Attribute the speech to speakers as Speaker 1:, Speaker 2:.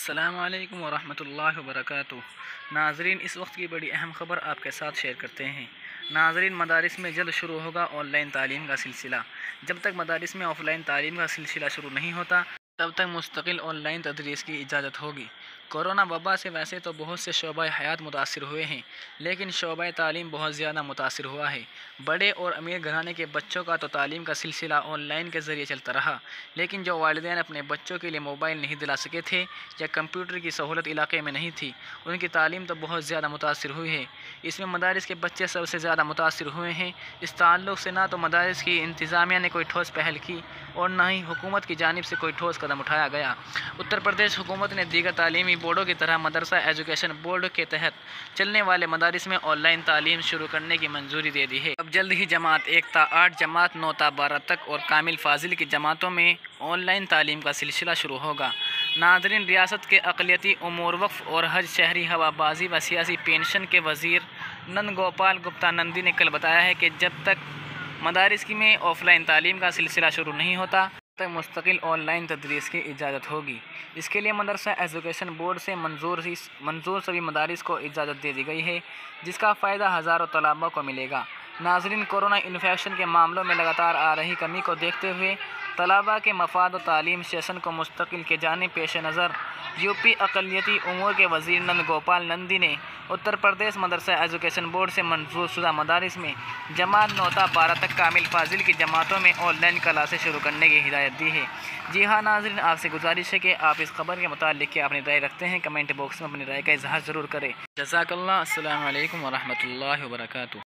Speaker 1: السلام علیکم ورحمۃ اللہ وبرکاتہ۔ ناظرین، اس وقت کی بڑی اہم خبر آپ کے ساتھ شیئر کرتے ہیں۔ ناظرین، مدارس میں جلد شروع ہوگا آن لائن تعلیم کا سلسلہ۔ جب تک مدارس میں آف لائن تعلیم کا سلسلہ شروع نہیں ہوتا تب تک مستقل آن لائن تدریس کی اجازت ہوگی۔ کورونا وبا سے ویسے تو بہت سے شعبہ حیات متاثر ہوئے ہیں، لیکن شعبہ تعلیم بہت زیادہ متاثر ہوا ہے۔ بڑے اور امیر گھرانے کے بچوں کا تو تعلیم کا سلسلہ آن لائن کے ذریعے چلتا رہا، لیکن جو والدین اپنے بچوں کے لیے موبائل نہیں دلا سکے تھے یا کمپیوٹر کی سہولت علاقے میں نہیں تھی، ان کی تعلیم تو بہت زیادہ متاثر ہوئی ہے۔ اس میں مدارس کے بچے سب سے زیادہ متاثر ہوئے ہیں۔ اس تعلق سے نہ تو مدارس کی انتظامیہ نے کوئی ٹھوس پہل کی اور نہ ہی حکومت کی جانب سے کوئی ٹھوس قدم اٹھایا گیا۔ اتر پردیش حکومت نے دیگر تعلیمی بورڈوں کی طرح مدرسہ ایجوکیشن بورڈ کے تحت چلنے والے مدارس میں آن لائن تعلیم شروع کرنے کی منظوری دے دی ہے۔ اب جلد ہی جماعت 1 تا 8، جماعت 9 تا 12 تک اور کامل فاضل کی جماعتوں میں آن لائن تعلیم کا سلسلہ شروع ہوگا۔ ناظرین، ریاست کے اقلیتی امور، وقف اور حج، شہری ہوا بازی و سیاسی پینشن کے وزیر نند گوپال گپتا نندی نے کل بتایا ہے کہ جب تک مدارس میں آف لائن تعلیم کا سلسلہ شروع نہیں ہوتا تب تک مستقل آن لائن تدریس کی اجازت ہوگی۔ اس کے لیے مدرسہ ایجوکیشن بورڈ سے منظور سبھی مدارس کو اجازت دے دی گئی ہے، جس کا فائدہ ہزاروں طلباء کو ملے گا۔ ناظرین، کورونا انفیکشن کے معاملوں میں لگاتار آ رہی کمی کو دیکھتے ہوئے طلباء کے مفاد و تعلیم سیشن کو مستقل کے جانب پیش نظر یوپی اقلیتی امور کے وزیر نند گوپال نندی نے اتر پردیش مدرسہ ایجوکیشن بورڈ سے منظور شدہ مدارس میں جماعت 9 تا 12 تک کامل فاضل کی جماعتوں میں آن لائن کلاسیں شروع کرنے کی ہدایت دی ہے۔ جی ہاں ناظرین، آپ سے گزارش ہے کہ آپ اس خبر کے متعلق کیا اپنی رائے رکھتے ہیں، کمنٹ باکس میں اپنی رائے کا اظہار ضرور کریں۔ جزاک اللہ۔ السلام علیکم ورحمۃ اللہ وبرکاتہ۔